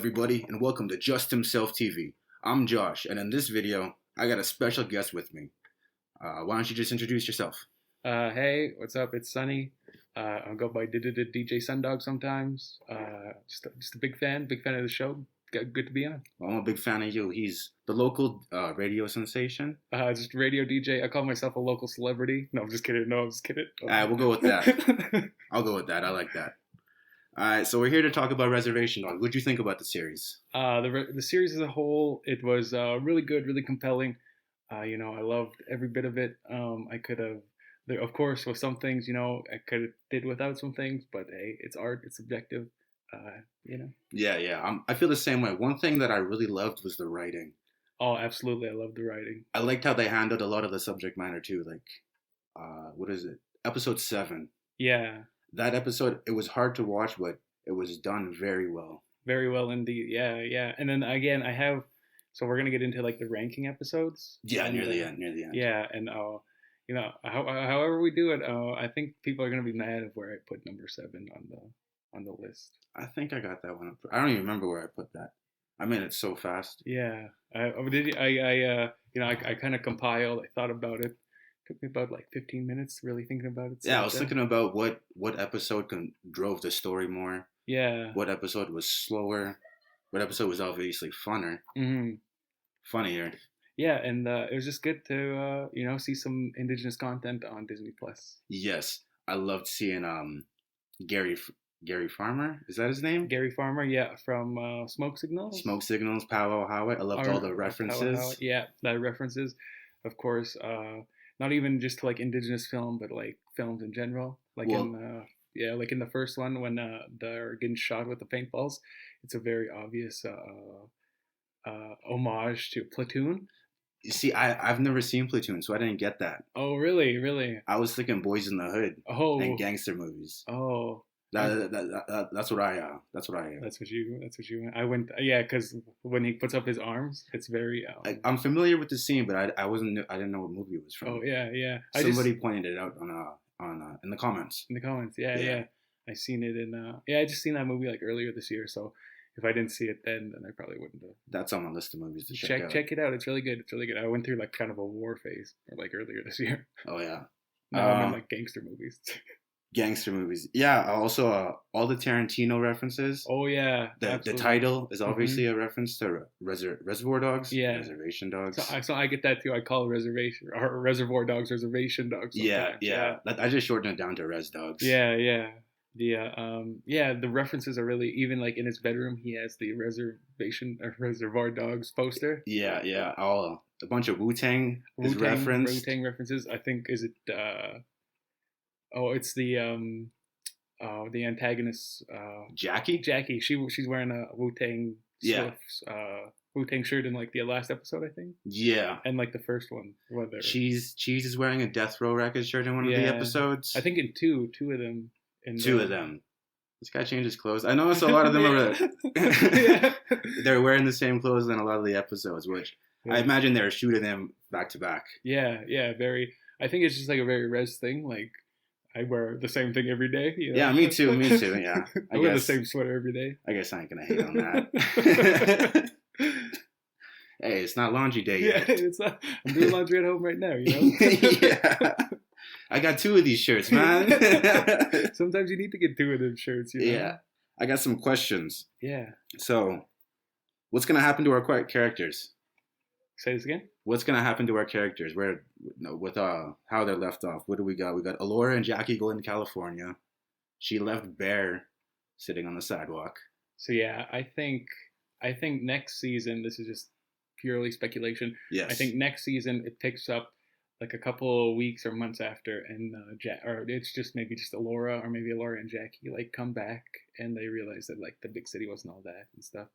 everybody, and welcome to Just Himself TV. I'm Josh, and in this video, I got a special guest with me. Why don't you just introduce yourself? Hey, what's up? It's Sonny. I go by DJ Sondogg sometimes. Just a big fan of the show. Good to be on. Well, I'm a big fan of you. He's the local radio sensation. Just radio DJ. I call myself a local celebrity. No, I'm just kidding. We'll go with that. I'll go with that. I like that. All right, so we're here to talk about Reservation Dogs. What did you think about the series? The series as a whole, it was really good, really compelling. I loved every bit of it. I could have, of course, with some things, I could have did without some things, but hey, it's art, it's subjective. Yeah. I feel the same way. One thing that I really loved was the writing. Oh, absolutely, I love the writing. I liked how they handled a lot of the subject matter too. Like, what is it? Episode 7. Yeah. That episode, it was hard to watch, but it was done very well. Very well indeed. Yeah. And then again, so we're gonna get into like the ranking episodes. Yeah, near the end. Yeah, and however we do it, I think people are gonna be mad at where I put number 7 on the list. I think I got that one up. I don't even remember where I put that. I made it so fast. Yeah, I kind of compiled. I thought about it. Took me about like 15 minutes really thinking about it. Yeah, I was thinking about what episode drove the story more. Yeah. What episode was slower? What episode was obviously funnier? Mm-hmm. Funnier. Yeah, and it was just good to see some Indigenous content on Disney Plus. Yes, I loved seeing Gary Farmer. Is that his name? Gary Farmer, yeah, from Smoke Signals. Smoke Signals, Powwow Highway. I loved all the references. Yeah, the references, of course. Not even just to like Indigenous film, but like films in general. Like in the first one when they're getting shot with the paintballs, it's a very obvious homage to Platoon. You see, I've never seen Platoon, so I didn't get that. Oh, really? I was thinking Boys in the Hood and gangster movies. Oh. That's what I. That's what you. I went. Yeah, because when he puts up his arms, it's very. I'm familiar with the scene, but I didn't know what movie it was from. Oh yeah. Somebody pointed it out on in the comments. In the comments, yeah. I seen it I just seen that movie like earlier this year. So if I didn't see it then I probably wouldn't have. That's on my list of movies to check out. Check it out. It's really good. I went through like kind of a war phase like earlier this year. Oh yeah. Now I'm in like gangster movies. Gangster movies. Yeah, also all the Tarantino references. Oh yeah. The title is obviously a reference to Reservoir Dogs. Yeah. Reservation Dogs. So I get that too. I call Reservoir Dogs Reservation Dogs. Yeah. I just shortened it down to Rez Dogs. Yeah. The references are really, even like in his bedroom he has the Reservoir Dogs poster. Yeah. A bunch of Wu-Tang is referenced. Wu-Tang references. I think it's the antagonist Jackie. She's wearing a Wu-Tang Wu-Tang shirt in like the last episode, I think. Yeah. And like the first one, whether Cheese is wearing a Death Row Records shirt in one of the episodes. I think in two of them. Two of them. This guy changed his clothes. I noticed a lot of them they're wearing the same clothes in a lot of the episodes, which I imagine they're shooting them back to back. Yeah, very. I think it's just like a very Rez thing. Like I wear the same thing every day. Yeah, me too. Yeah, I wear the same sweater every day. I guess I ain't gonna hate on that. Hey, it's not laundry day yet. Yeah, it's not. I'm doing laundry at home right now. Yeah. I got 2 of these shirts, man. Sometimes you need to get 2 of them shirts. Yeah. I got some questions. Yeah. So, what's gonna happen to our characters? Say this again. What's gonna happen to our characters? With how they're left off? What do we got? We got Alora and Jackie going to California. She left Bear sitting on the sidewalk. So yeah, I think next season. This is just purely speculation. Yes. I think next season it picks up like a couple of weeks or months after, and or it's just Alora, or maybe Alora and Jackie like come back and they realize that like the big city wasn't all that and stuff.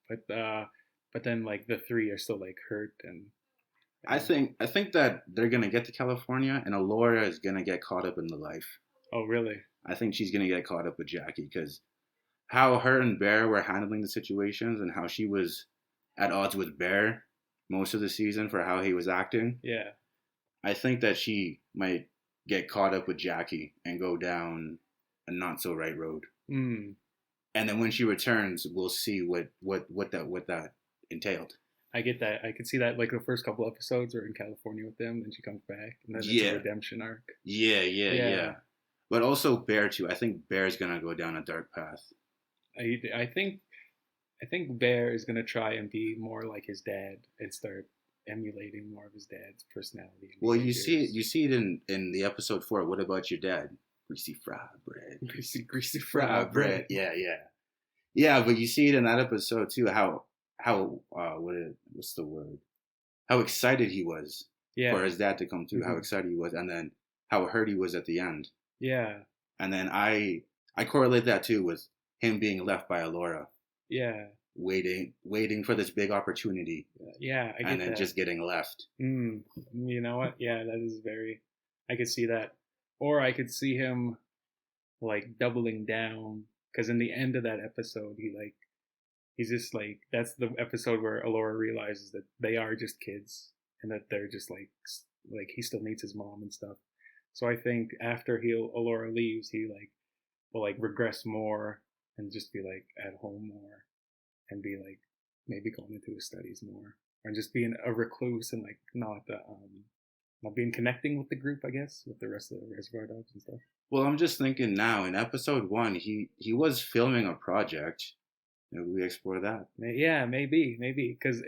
But then like the 3 are still like hurt and I think that they're gonna get to California and Alora is gonna get caught up in the life. Oh really? I think she's gonna get caught up with Jackie because how her and Bear were handling the situations and how she was at odds with Bear most of the season for how he was acting. Yeah. I think that she might get caught up with Jackie and go down a not so right road. And then when she returns, we'll see what that entailed. I get that. I could see that like the first couple episodes are in California with them, then she comes back, and then it's Yeah. a redemption arc. Yeah. But also Bear too. I think Bear's gonna go down a dark path. I think Bear is gonna try and be more like his dad and start emulating more of his dad's personality. Well, you see it in the episode 4. What about your dad? Greasy fried bread. Greasy fried bread. Yeah. But you see it in that episode too. How what's the word? How excited he was for his dad to come through. Mm-hmm. How excited he was, and then how hurt he was at the end. Yeah. And then I correlate that too with him being left by Alora. Yeah. Waiting for this big opportunity. Yeah, I get and then that. Just getting left. You know what? Yeah, that is very. I could see that, or I could see him like doubling down because in the end of that episode, he's just like that's the episode where Alora realizes that they are just kids and that they're just like he still needs his mom and stuff. So I think after Alora leaves, he will regress more and just be like at home more. And be like maybe going into his studies more, or just being a recluse and like not being connecting with the group, I guess, with the rest of the Reservoir Dogs and stuff. Well, I'm just thinking now in episode 1, he was filming a project. Maybe we explore that. Yeah, maybe, because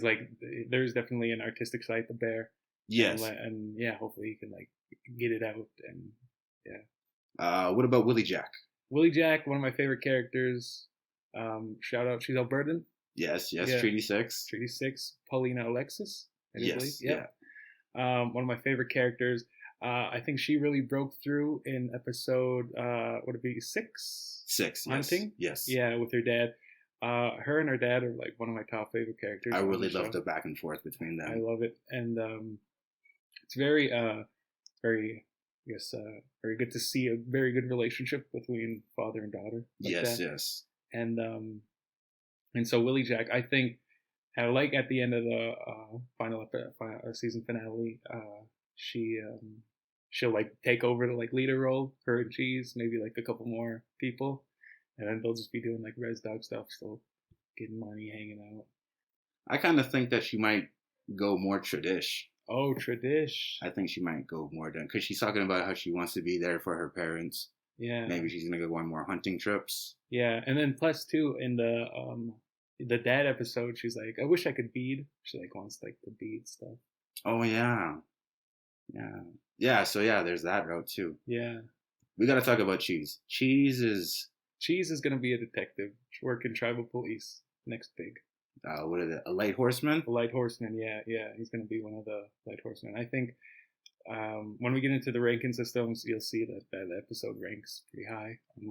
like there's definitely an artistic side to Bear. Yes, and yeah, hopefully he can like get it out and yeah. What about Willy Jack? Willy Jack, one of my favorite characters. Shout out, she's Albertan. Yes, yeah. Treaty 6, Paulina Alexis. Yes, yeah. One of my favorite characters. I think she really broke through in episode would it be 6? 6, Hunting. Yes. Yeah, with her dad. Her and her dad are like one of my top favorite characters. I really love the back and forth between them. I love it, and it's very very good to see a very good relationship between father and daughter. Yes. And so Willy Jack, I think, like at the end of the final season finale, she'll like take over the like leader role, her and Cheese, maybe like a couple more people, and then they'll just be doing like Rez Dog stuff, still getting money, hanging out. I kind of think that she might go more tradish. Oh, tradish. I think she might go more done because she's talking about how she wants to be there for her parents. Yeah. Maybe she's gonna go on more hunting trips. Yeah, and then plus too in the dad episode, she's like, I wish I could bead. She like wants like the bead stuff. Oh yeah. So yeah, there's that route too. Yeah. We got to talk about Cheese. Cheese is gonna be a detective, working tribal police. Next big. What is it? A light horseman? A light horseman. Yeah. He's gonna be one of the light horsemen. I think. When we get into the ranking systems, you'll see that episode ranks pretty high on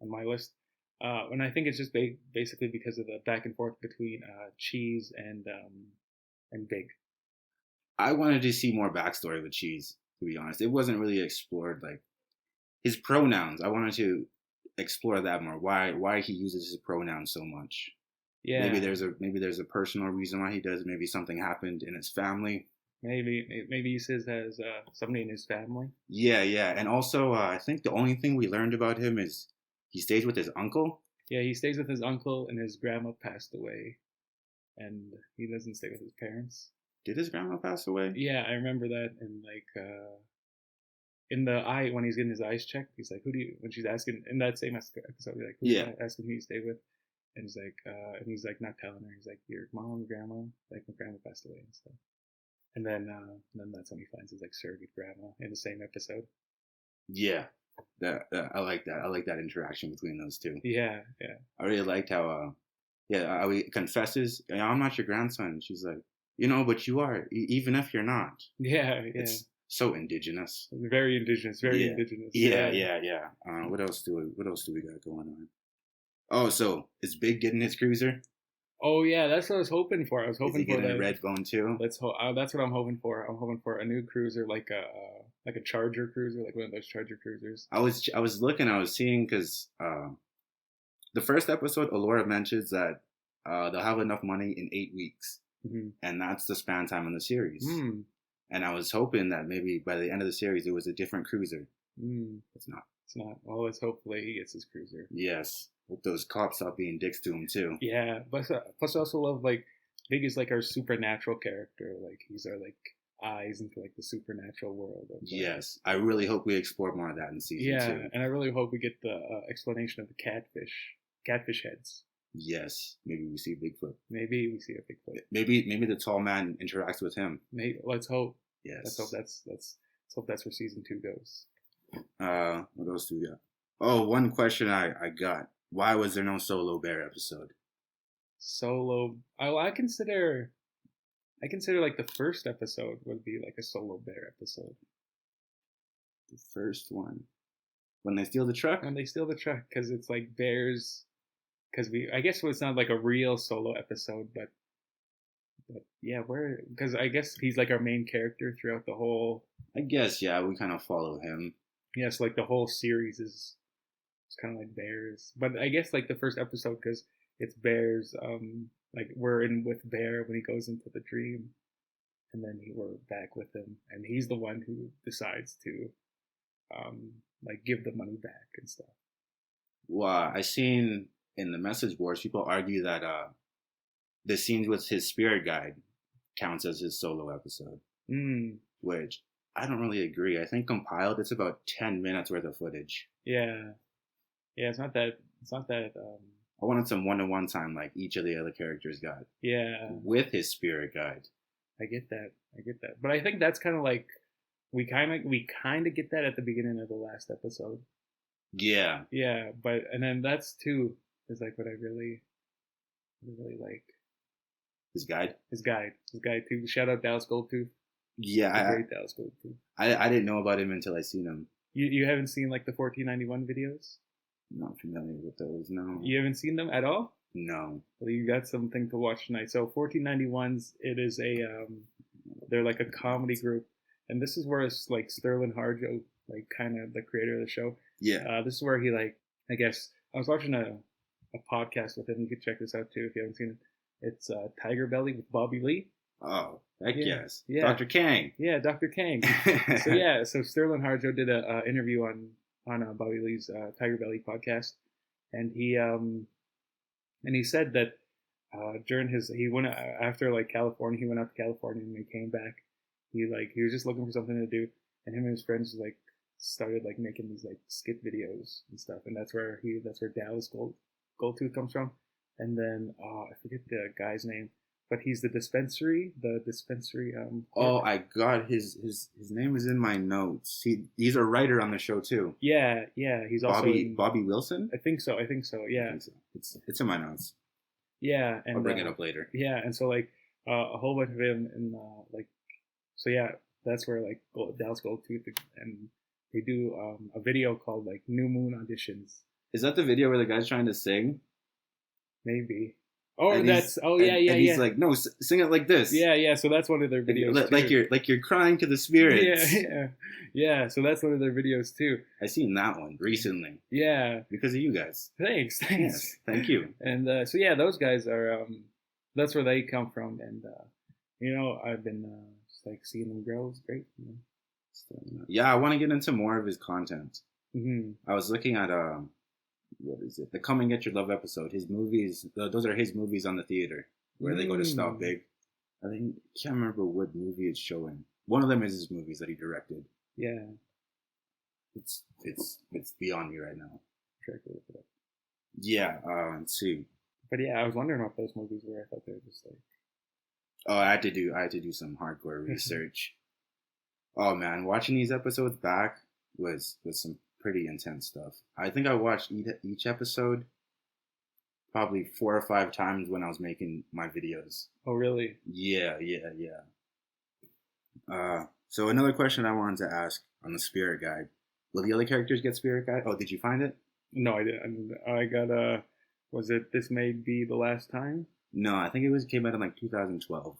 my list. And I think it's just basically because of the back and forth between Cheese and Big. I wanted to see more backstory with Cheese. To be honest, it wasn't really explored. Like his pronouns, I wanted to explore that more. Why he uses his pronouns so much? Yeah. Maybe there's a personal reason why he does. Maybe something happened in his family. Maybe he says has somebody in his family. Yeah, and also I think the only thing we learned about him is he stays with his uncle. Yeah, he stays with his uncle, and his grandma passed away, and he doesn't stay with his parents. Did his grandma pass away? Yeah, I remember that. And like in the eye when he's getting his eyes checked, he's like, when she's asking in that same episode, he's like, asking who you stay with, and he's like not telling her. He's like, your mom, grandma, like my grandma passed away and stuff. And then that's when he finds his like surrogate grandma in the same episode. Yeah, I like that. I like that interaction between those two. Yeah. I really liked how he confesses, I'm not your grandson. She's like, but you are, even if you're not. Yeah. It's so indigenous. Very indigenous. Indigenous. Yeah. What else do we got going on? Oh, so is Big getting his cruiser? Oh yeah, that's what I was hoping for. I was hoping for that red bone too. That's what I'm hoping for. I'm hoping for a new cruiser, like a Charger cruiser, like one of those Charger cruisers. I was seeing because the first episode, Alora mentions that they'll have enough money in 8 weeks, and that's the span time in the series. And I was hoping that maybe by the end of the series it was a different cruiser. It's not. It's not. Well, let's hopefully he gets his cruiser. Yes. Hope those cops stop being dicks to him too. Yeah, but plus I also love like Big is like our supernatural character. Like he's our like eyes into like the supernatural world. Of, yes, I really hope we explore more of that in season 2. Yeah, and I really hope we get the explanation of the catfish heads. Yes, maybe we see Bigfoot. Maybe we see a Bigfoot. Maybe the tall man interacts with him. Maybe let's hope. Yes. Let's hope that's where season 2 goes. What else do we got? Oh, one question I got. Why was there no Solo Bear episode? Solo. I consider like the first episode would be like a Solo Bear episode. The first one, when they steal the truck. When they steal the truck, because it's like bears. Because I guess it's not like a real Solo episode, but yeah, because I guess he's like our main character throughout the whole. I guess yeah, we kind of follow him. Yeah, so like the whole series is kind of like bears, but I guess like the first episode because it's bears. Like we're in with Bear when he goes into the dream, and then we're back with him, and he's the one who decides to, like give the money back and stuff. Well, I seen in the message boards people argue that the scenes with his spirit guide counts as his solo episode, which I don't really agree. I think compiled it's about 10 minutes worth of footage. Yeah, it's not that. I wanted some one-on-one time like each of the other characters got. Yeah. With his spirit guide. I get that. But I think that's kind of like we kind of get that at the beginning of the last episode. Yeah. Yeah, but and then that's too is like what I really like. His guide too. Shout out Dallas Goldtooth. Yeah, great Dallas Goldtooth. I didn't know about him until I seen him. You haven't seen like the 1491 videos? I'm not familiar with those. No. You haven't seen them at all? No. Well, you got something to watch tonight. So 1491s, it is they're like a comedy group, and this is where it's like Sterling Harjo, like kind of the creator of the show. Yeah. This is where he like I guess I was watching a podcast with him. You could check this out too if you haven't seen it. It's Tiger Belly with Bobby Lee. Oh, heck yes. Yeah. Dr. Kang. Yeah, Dr. Kang. So Sterling Harjo did a interview on Bobby Lee's Tiger Belly podcast, and he said that during he went after like California, he went out to California and when he came back, he was just looking for something to do, and him and his friends like started like making these like skit videos and stuff, and that's where Dallas Goldtooth comes from, and then I forget the guy's name. But he's the dispensary. Oh, I got his name is in my notes. He's a writer on the show too. Yeah. He's also Bobby Wilson. I think so. Yeah. It's in my notes. Yeah, and I'll bring it up later. Yeah, and so like a whole bunch of him and that's where like Dallas Goldtooth and they do a video called like New Moon Auditions. Is that the video where the guy's trying to sing? Maybe. Oh, and he's like, no, sing it like this. Yeah. So that's one of their videos. Like you're crying to the spirits. Yeah. So that's one of their videos too. I seen that one recently. Yeah, because of you guys. Thanks. Yes, thank you. And so yeah, those guys are. That's where they come from, and I've been just like seeing them grow. It's great. Yeah, I want to get into more of his content. Mm-hmm. I was looking at what is it? The Come and Get Your Love episode. His movies, those are his movies on the theater where they go to Stop Big. I can't remember what movie it's showing. One of them is his movies that he directed. Yeah, it's beyond me right now. Try to look it up. Yeah, let's see. But yeah, I was wondering what those movies were. I thought they were just like. Oh, I had to do some hardcore research. Oh man, watching these episodes back was some pretty intense stuff. I think I watched each episode probably 4 or 5 times when I was making my videos. Oh, really? Yeah. So another question I wanted to ask on the spirit guide. Will the other characters get spirit guide? Oh, did you find it? No, I didn't. I got was it This May Be the Last Time? No, I think it came out in like 2012.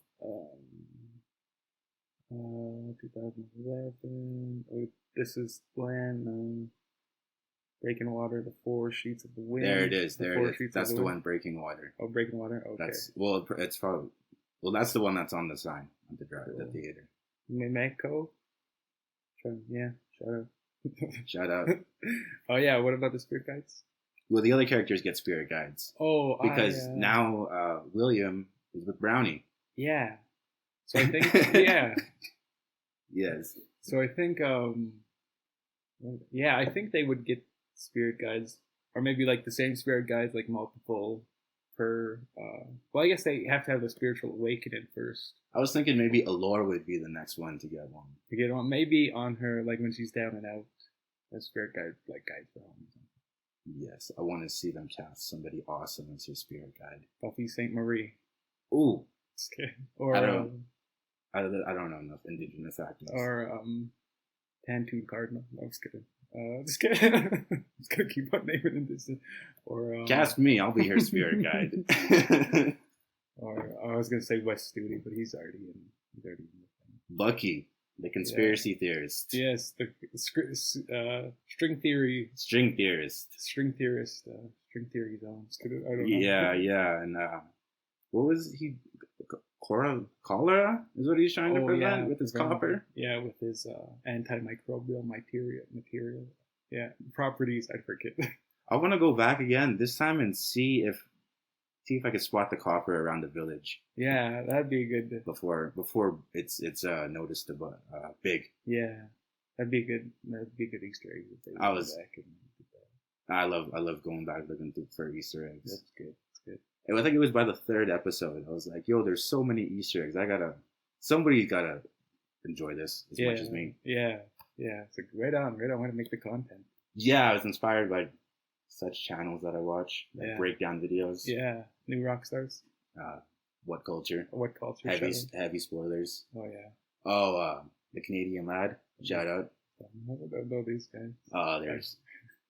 2011. This Is Land. Breaking Water, The Four Sheets of the Wind. There it is. That's the one, Breaking Water. Oh, Breaking Water. Okay. That's that's the one that's on the sign at the theater. Mimeko. Yeah, shout out. Shout out. Oh yeah, what about the spirit guides? Well, the other characters get spirit guides Oh, because now William is with Brownie. Yeah. So I think yeah. Yes. So I think yeah, I think they would get spirit guides, or maybe like the same spirit guides, like multiple per. Well, I guess they have to have a spiritual awakening first. I was thinking maybe Allure would be the next one to get one. To get on, maybe on her, like when she's down and out, a spirit guide like guides her home. Yes, I want to see them cast somebody awesome as her spirit guide. Buffy St. Marie. Ooh. Just kidding. Or I don't know enough Indigenous actors. Or Tantoon Cardinal. No, I'm just kidding. Just kidding. I'm just gonna keep on naming this. Or cast me. I'll be her spirit guide. Or I was gonna say Wes Studi, but he's already in the thing. Bucky, the conspiracy theorist. Yes, the string theory. String theorist. String theorist. String theory zone. I don't know. Yeah, and what was he? Cholera is what he's trying to prevent with his copper. Yeah, with his antimicrobial material. Yeah, properties. I forget. I want to go back again this time and see if I could spot the copper around the village. Yeah, that'd be good. Before it's noticed big. Yeah, that'd be good. That'd be a good Easter egg. If they I love going back looking for Easter eggs. That's good. I think it was by the third episode. I was like, yo, there's so many Easter eggs. Somebody's gotta enjoy this as much as me. Yeah. It's like right on. I want to make the content. Yeah, I was inspired by such channels that I watch, like breakdown videos. Yeah, new rock stars. What culture? Heavy spoilers. Oh yeah. Oh, the Canadian lad. Shout out. I don't know these guys. Oh,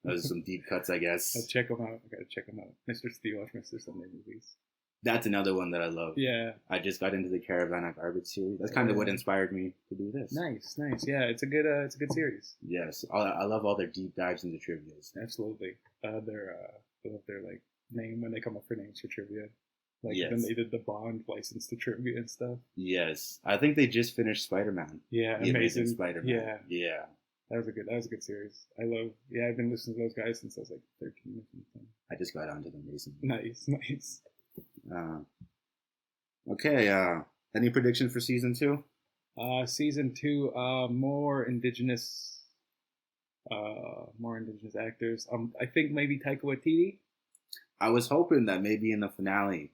those are some deep cuts, I guess. I'll check them out. I gotta check them out. Mr. Steve watch Mr. Sunday movies. That's another one that I love. Yeah. I just got into the Caravan of Garbage series. That's kind of what inspired me to do this. Nice. Yeah, it's a good series. Yes, I love all their deep dives into trivia. Absolutely. I love their like name when they come up for names for trivia. Like yes. Then they did the Bond license to trivia and stuff. Yes, I think they just finished Spider-Man. Yeah, the Amazing Spider-Man. Yeah. That was a good series. I've been listening to those guys since I was like 13 or something. I just got onto them recently. Nice. Okay, any prediction for season 2? Season 2, more indigenous actors. I think maybe Taika Waititi. I was hoping that maybe in the finale.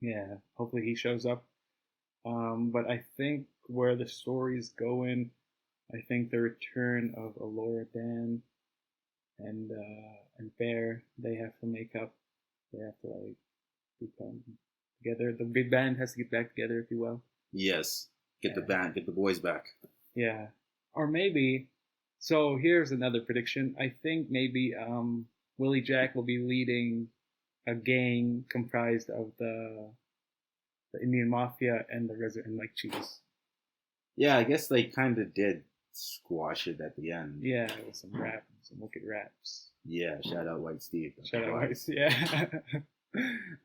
Yeah, hopefully he shows up. But I think where the story's going, I think the return of Alora Dan and Bear, they have to make up. They have to like become together. The big band has to get back together, if you will. Yes, get the boys back. Yeah, or maybe. So here's another prediction. I think maybe Willy Jack will be leading a gang comprised of the Indian Mafia and and like Cheese. Yeah, I guess they kind of did squash it at the end. Yeah, with some wicked raps. Yeah, shout out White Steve. Shout out White Steve. Yeah.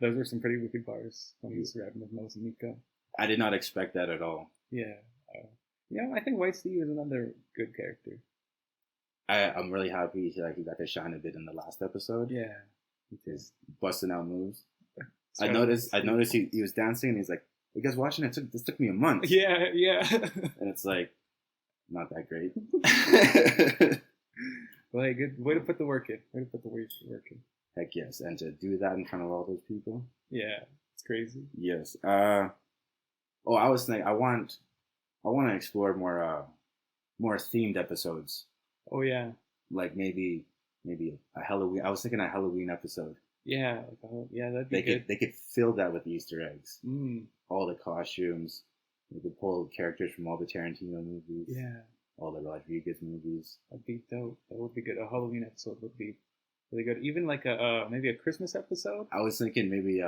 Those were some pretty wicked bars when he was rapping with Mos and Miko. I did not expect that at all. Yeah. I think White Steve is another good character. I'm really happy he got to shine a bit in the last episode. Yeah. He's busting out moves. I noticed he was dancing and he's like, you guys watching it? This took me a month. Yeah. And it's like, not that great. Well, hey, good way to put the work in. Heck yes, and to do that in front of all those people. Yeah, it's crazy. Yes. I was thinking I want to explore more themed episodes. Oh yeah. Like maybe a Halloween. I was thinking a Halloween episode. Yeah, that'd be good. They could fill that with Easter eggs. Mm. All the costumes. They could pull characters from all the Tarantino movies. Yeah. All the Rodriguez movies. That'd be dope. That would be good. A Halloween episode would be really good. Even like maybe a Christmas episode. I was thinking maybe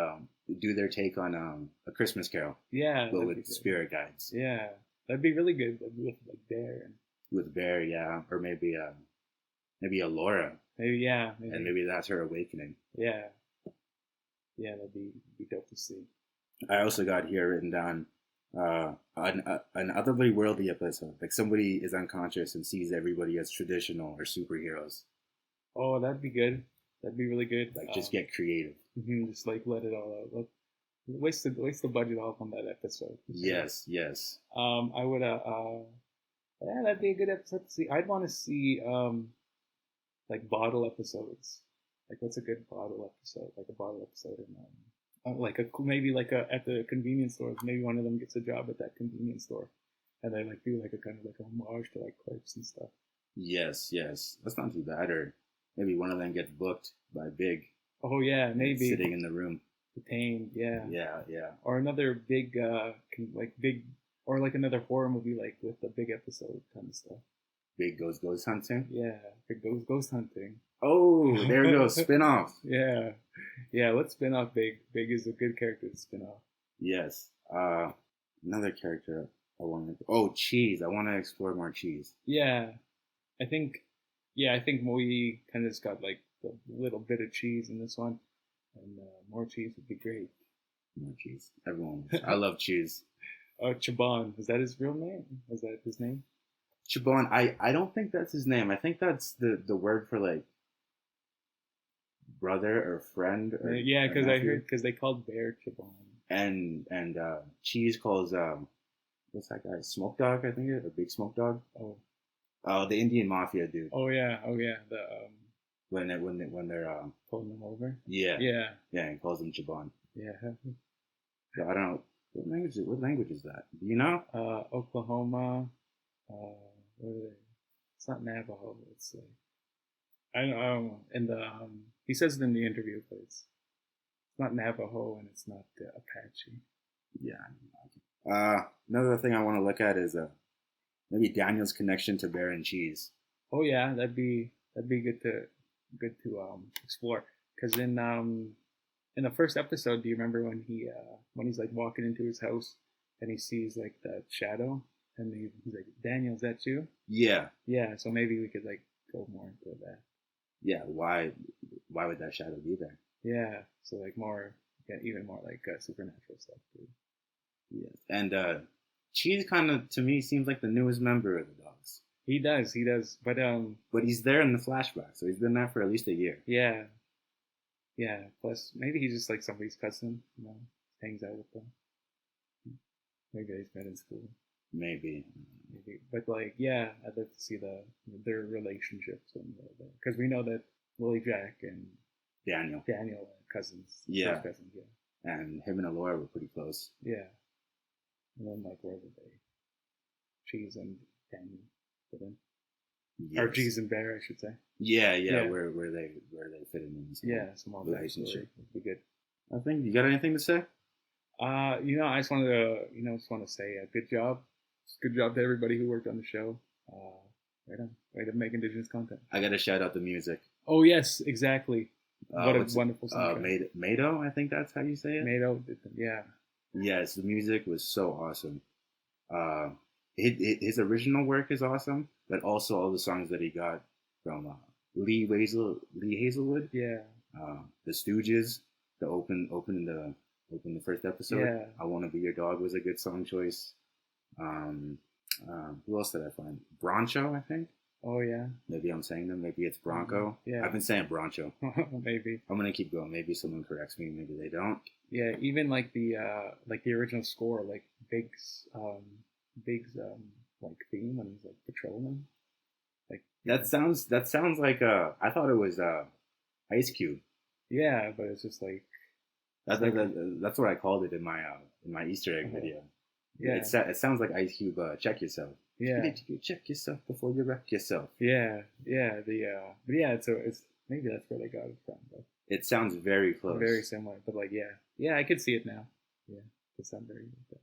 do their take on A Christmas Carol. Yeah. But with spirit guides. Yeah, that'd be really good. With like Bear. With Bear, yeah, or maybe Alora. Maybe. And maybe that's her awakening. Yeah. Yeah, that'd be dope to see. I also got here written down An otherworldly episode, like somebody is unconscious and sees everybody as traditional or superheroes. Oh, that'd be good. That'd be really good. Like, just get creative. Just like let it all out. Waste the budget off on that episode. Yes, yes. I would yeah, that'd be a good episode to see. I'd want to see like bottle episodes. Like what's a good bottle episode? Like a bottle episode in like a maybe like a at the convenience store. Maybe one of them gets a job at that convenience store, and they like do like a kind of like a homage to like Clerks and stuff. Yes, yes. That's not too bad. Or maybe one of them gets booked by Big. Oh yeah, maybe sitting in the room. Detained, yeah. Yeah, yeah. Or another big like big or like another horror movie like with the big episode kind of stuff. Big goes ghost hunting. Yeah, Big goes ghost hunting. Oh, there we go. Spin off. Yeah, yeah. Let's spin off Big. Big is a good character to spin off. Yes. Another character I want to. Oh, Cheese. I want to explore more Cheese. Yeah, I think. Yeah, I think we kind of just got like the little bit of cheese in this one, and more cheese would be great. More Cheese. Everyone. I love Cheese. Jabon. Is that his real name? Is that his name? Jabon. I don't think that's his name. I think that's the word for like brother or friend. Or, yeah, because I heard because they called Bear Jabon. And Cheese calls what's that guy? Smoke Dog, I think it, or Big Smoke Dog. Oh, the Indian Mafia dude. Oh yeah. The when they're pulling them over. Yeah. Yeah. Yeah, he calls them Jabon. Yeah. So I don't know what language is that? Do you know? Oklahoma. What are they? It's not Navajo. It's I don't know. And he says it in the interview, but it's not Navajo and it's not Apache. Yeah. Another thing I want to look at is maybe Daniel's connection to Bear and Cheese. Oh yeah, that'd be good to explore. Because in the first episode, do you remember when he's like walking into his house and he sees like that shadow and he's like, Daniel, is that you? Yeah. Yeah. So maybe we could like go more into that. Yeah. Why would that shadow be there? Yeah. So like even more like supernatural stuff too. Yes. And Cheese kind of to me seems like the newest member of the Dogs. He does, but he's there in the flashback, so he's been there for at least a year. Yeah. Yeah. Plus, maybe he's just like somebody's cousin, hangs out with them. Maybe he's met in school. Maybe. But like, yeah, I'd like to see their relationships and because we know that Willy Jack and Daniel are cousins. Yeah. First cousins, yeah. And him and Alora were pretty close. Yeah. And then like where were they? Cheese and Daniel fit in. Yes. Or Cheese and Bear, I should say. Yeah. Where they fit in. Small relationship would be good. I think you got anything to say? I just wanted to say good job. Good job to everybody who worked on the show. Way to make Indigenous content. I got to shout out the music. Oh yes, exactly. What a wonderful song. Mado, I think that's how you say it. Mado, yeah. Yes, the music was so awesome. His original work is awesome, but also all the songs that he got from Lee Hazelwood. Yeah. The Stooges, the open the first episode. Yeah. I Want to Be Your Dog was a good song choice. Who else did I find? Broncho, I think. Oh yeah. Maybe I'm saying them. Maybe it's Bronco. Yeah. I've been saying Broncho. Maybe. I'm gonna keep going. Maybe someone corrects me. Maybe they don't. Yeah. Even like the original score, like Big's like theme when he's like patrolling. Like that sounds like I thought it was Ice Cube. Yeah, but it's just like that's what I called it in my Easter egg video. Yeah, it sounds like Ice Cube. Check yourself. Yeah, check yourself before you wreck yourself. Yeah. But yeah, it's maybe that's where they got it from. But it sounds very close, very similar. But like, yeah, I could see it now. Yeah, it sounds very like that.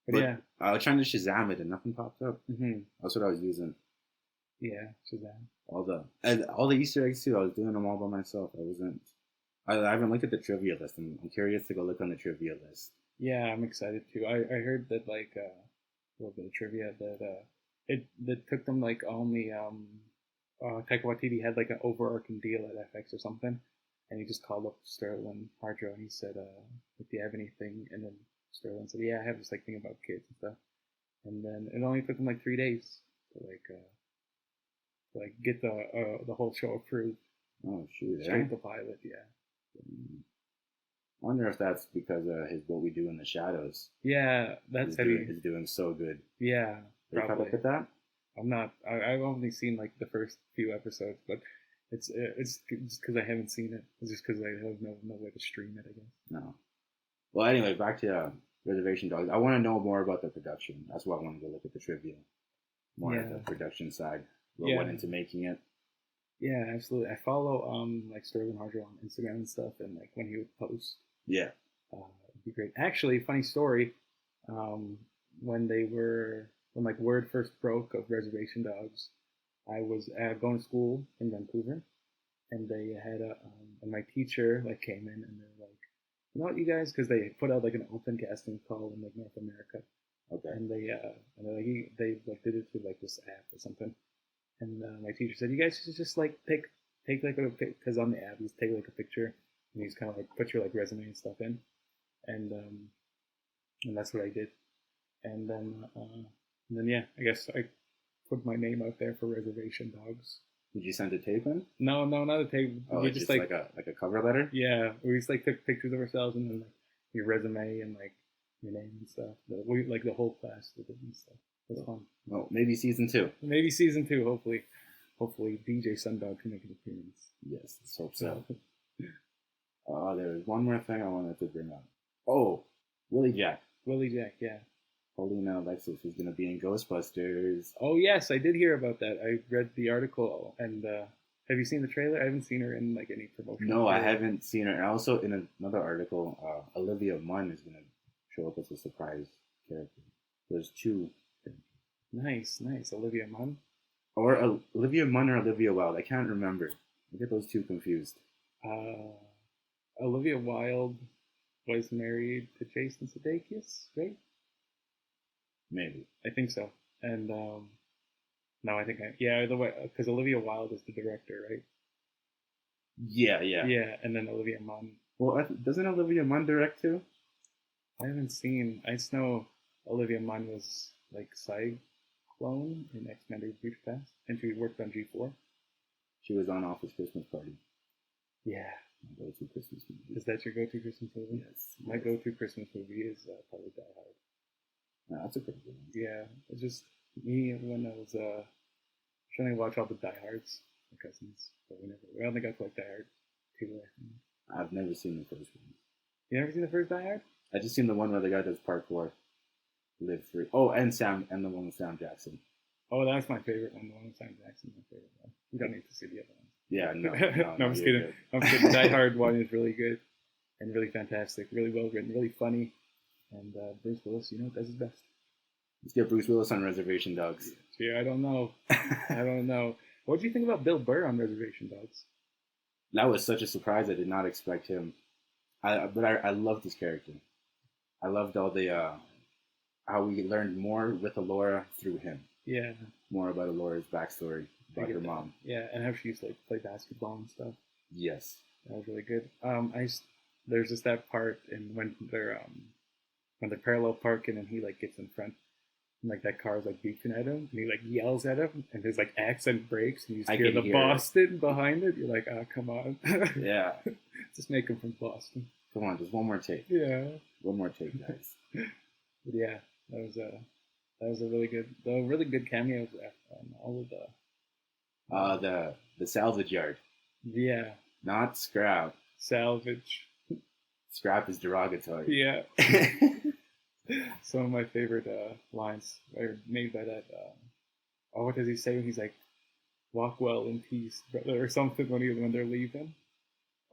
But yeah, I was trying to Shazam it and nothing popped up. Mm-hmm. That's what I was using. Yeah, Shazam. All the Easter eggs too. I was doing them all by myself. I haven't looked at the trivia list. I'm curious to go look on the trivia list. Yeah, I'm excited too. I heard that like a little bit of trivia that it took them like only Taika Waititi had like an overarching deal at FX or something, and he just called up Sterling Harjo and he said, "If you have anything," and then Sterling said, "Yeah, I have this like thing about kids and stuff." And then it only took him like 3 days to get the whole show approved. Oh shoot! Straight the pilot, yeah. I wonder if that's because his What We Do in the Shadows Yeah, that's is doing so good. Yeah, Are you caught up with that? I'm not. I've only seen like the first few episodes, but it's just because I haven't seen it. It's just because I have no way to stream it, I guess. No. Well, anyway, back to Reservation Dogs. I want to know more about the production. That's why I wanted to look at the trivia. More at the production side. What went into making it. Yeah, absolutely. I follow like Sterling Harjo on Instagram and stuff, and like when he would post. Yeah. It'd be great. Actually, funny story. When like word first broke of Reservation Dogs, I was going to school in Vancouver, and they had and my teacher like came in and they're like, you know what, you guys, because they put out like an open casting call in like North America. Okay. And they did it through like this app or something. And my teacher said, you guys should just like take like a pic, because on the app you just take like a picture and you just kind of like put your like resume and stuff in, and that's what I did. And then yeah, I guess I put my name out there for Reservation Dogs. Did you send a tape in? No, not a tape. Oh, we just like a cover letter? Yeah, we just like took pictures of ourselves and then like your resume and like your name and stuff. We like the whole class did it and stuff. It was fun. Well, maybe season 2. Maybe season 2. Hopefully DJ Sondogg can make an appearance. Yes, let's hope so. There was one more thing I wanted to bring up. Oh, Willy Jack. Willy Jack, yeah. Paulina Alexis is going to be in Ghostbusters. Oh yes, I did hear about that. I read the article, and have you seen the trailer? I haven't seen her in like any promotion. No, I haven't seen her. And also in another article, Olivia Munn is going to show up as a surprise character. There's 2. Nice. Olivia Munn? Or Olivia Munn or Olivia Wilde. I can't remember. I get those 2 confused. Olivia Wilde was married to Jason Sudeikis, right? Maybe. I think so. And no, I think the way, because Olivia Wilde is the director, right? Yeah. Yeah, and then Olivia Munn. Well, doesn't Olivia Munn direct too? I haven't seen. I just know Olivia Munn was like Cyclone in X-Men: Days of Future Past, and she worked on G4. She was on Office Christmas Party. Yeah. My go-to Christmas movie. Is that your go-to Christmas movie? Yes. My go-to Christmas movie is probably Die Hard. No, that's a pretty good one. Yeah, it's just me when I was trying to watch all the Die Hards, my cousins, but we only got to like Die Hard 2. I've never seen the first one. You never seen the first Die Hard? I just seen the one where the guy does parkour, live free. Oh, and the one with Sam Jackson. Oh, that's my favorite one. The one with Sam Jackson, my favorite one. You don't need to see the other one. Yeah, no, I'm just kidding. I'm kidding. Die Hard 1 is really good and really fantastic, really well written, really funny. And Bruce Willis, does his best. Let's get Bruce Willis on Reservation Dogs. Yeah, I don't know. What did you think about Bill Burr on Reservation Dogs? That was such a surprise. I did not expect him. But I loved his character. I loved all the how we learned more with Alora through him. Yeah. More about Alora's backstory, about her mom. Yeah, and how she used to like play basketball and stuff. Yes. That was really good. There's just that part when they're parallel parking and he like gets in front and like that car's like beeping at him and he like yells at him and his like accent breaks and you just hear the Boston behind it. You're like, come on. Yeah. Just make him from Boston. Come on, just one more take. Yeah. One more take, guys. But yeah, that was a really good cameo on all of the salvage yard. Yeah. Not scrap. Salvage. Scrap is derogatory. Yeah. Some of my favorite lines are made by that. What does he say when he's like, "Walk well in peace," or something when they're leaving?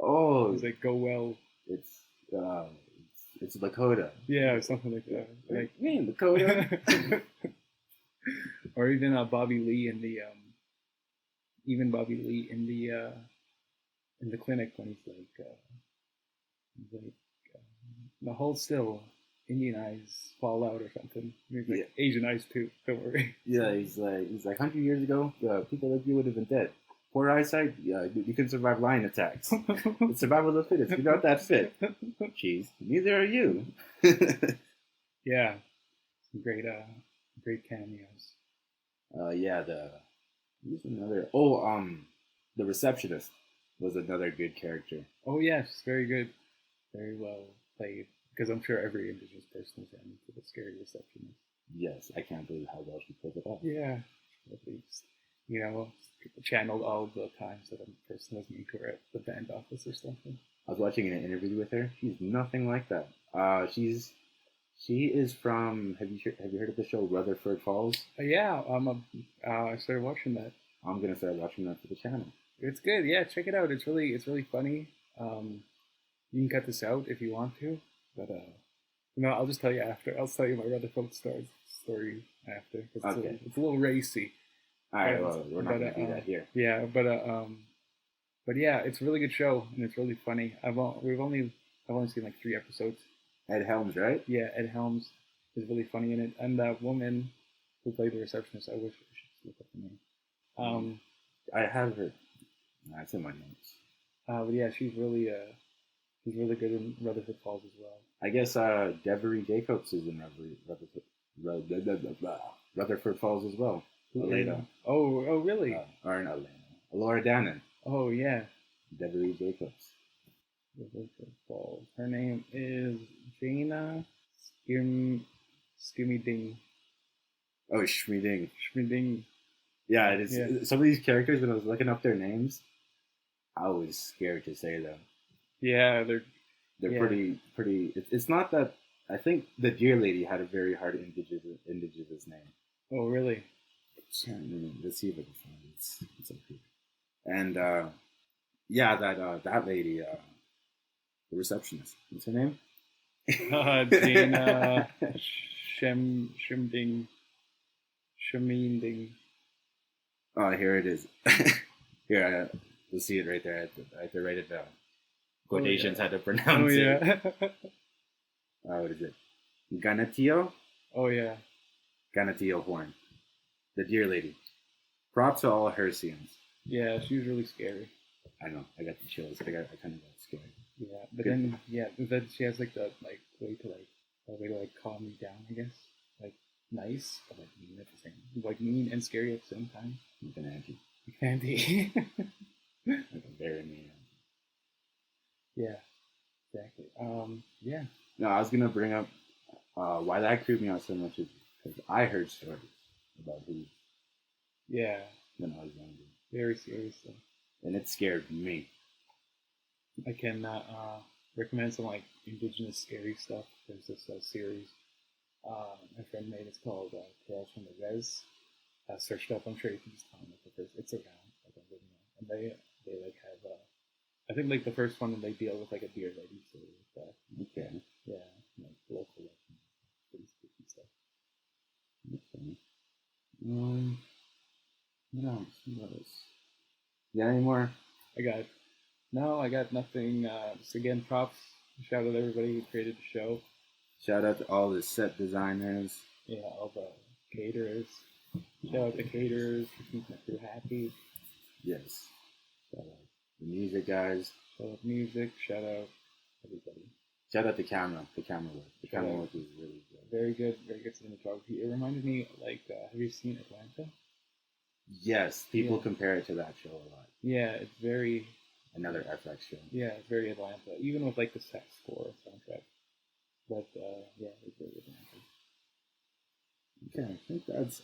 Oh, he's like, "Go well." It's Lakota. Yeah, or something like that. Like Lakota. Or even Bobby Lee in the in the clinic when he's like the hold still, Indian eyes fall out or something. He's like, Asian eyes too. Don't worry. Yeah, he's like 100 years ago, people like you would have been dead. Poor eyesight, yeah, you can survive lion attacks. It's survival of the fittest. You're not that fit. Jeez, neither are you. Yeah, some great cameos. Yeah, who's another? The receptionist was another good character. Oh yes, very good, very well played. Because I'm sure every Indigenous person is into the scary receptionist. Yes, I can't believe how well she pulled it off. Yeah, at least channeled all the times that a person was mean to her at the band office or something. I was watching an interview with her. She's nothing like that. She is from. Have you heard of the show Rutherford Falls? Yeah, I started watching that. I'm gonna start watching that for the channel. It's good. Yeah, check it out. It's really funny. You can cut this out if you want to, but I'll just tell you after. I'll tell you my Rutherford story after. Okay. It's a little racy. All right. Well, we're not gonna do that here. Yeah, but yeah, it's a really good show and it's really funny. I've only seen like 3 episodes. Ed Helms, right? Yeah, Ed Helms is really funny in it, and that woman who played the receptionist. I wish I should look up the name. I have her. That's in my notes. But yeah, she's really good in Rutherford Falls as well. I guess Devery Jacobs is in Rutherford Falls as well. Elena. Oh, really? Or not Elena. Laura Dannon. Oh, yeah. Devery Jacobs. Rutherford Falls. Her name is Jaina Skimmy Oh, Schmiding. Schmiding. Yeah, it is. Yeah. Some of these characters, when I was looking up their names, I was scared to say them. Yeah, they're pretty. It's not that. I think the Deer Lady had a very hard indigenous name. Oh, really? Let's see if I can find it. It's up here. And that lady, the receptionist. What's her name? Dana Sheminding. Oh, here it is. Here, you'll see it right there. I had to write it down. Quotations had to pronounce it. What is it? Ganatio? Oh, yeah. Ganatio Horn. The Deer Lady. Props to all Hercians. Yeah, she was really scary. I know. I got the chills. I kind of got scared. Yeah, but then she has like the way to calm me down, I guess. Like nice, but like mean at the same time. Like mean and scary at the same time. Like an auntie. Auntie. Like a very mean auntie. Yeah, exactly. Yeah. No, I was gonna bring up why that creeped me out so much is because I heard stories about who. Yeah. When I was younger. Very seriously. And it scared me. I can recommend some like Indigenous scary stuff. There's this series my friend made. It's called Tales from the Rez. Search it up. I'm sure you can just find it. It's around like a video, and they like have I think like the first one they deal with like a deer lady story like that. Okay. Yeah, like local legends, pretty spooky stuff. Okay. What else? Yeah, any more? I got nothing. Just again, props. Shout out to everybody who created the show. Shout out to all the set designers. Yeah, all the caterers. Shout out to caterers for keeping the crew happy. Yes. Shout out the music guys. Shout out music. Shout out everybody. Shout out the camera. The camera work. The camera work was really good. Very good. Very good cinematography. It reminded me, like, have you seen Atlanta? Yes, people compare it to that show a lot. Yeah, it's very... Another FX show. Yeah, it's very Atlanta, even with, like, the sex score soundtrack. But, yeah, it's very Atlanta. Okay,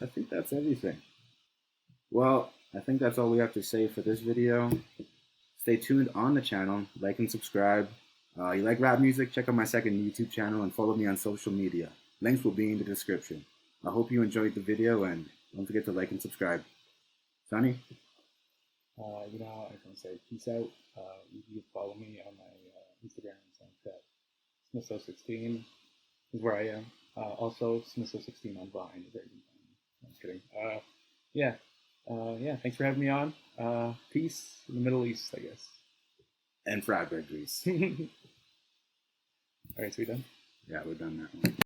I think that's everything. Well, I think that's all we have to say for this video. Stay tuned on the channel. Like and subscribe. You like rap music? Check out my second YouTube channel and follow me on social media. Links will be in the description. I hope you enjoyed the video and don't forget to like and subscribe. Sonny? I was going to say peace out. You can follow me on my Instagram and Snapchat. Smith016 is where I am. Also, Smith016 on Vine. I'm just kidding. Yeah, thanks for having me on. Peace in the Middle East, I guess. And fry bread grease. All right, so we done? Yeah, we're done that one.